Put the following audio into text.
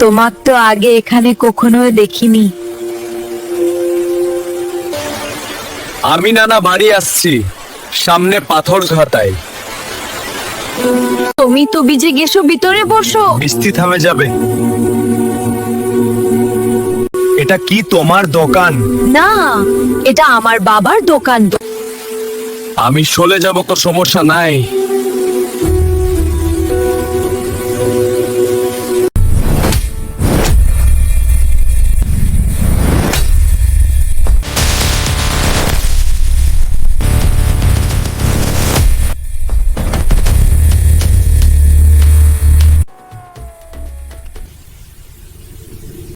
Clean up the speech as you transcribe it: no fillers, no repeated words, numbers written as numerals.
তোমার তো আগে এখানে কখনো দেখিনি। আমি নানা বাড়ি আসছি, সামনে পাথর ঘাটায়। তুমি তো বিজে গেছো, ভিতরে বসো। বৃষ্টি থামে যাবে। এটা কি তোমার দোকান? না, এটা আমার বাবার দোকান। আমি চলে যাব তো সমস্যা নাই।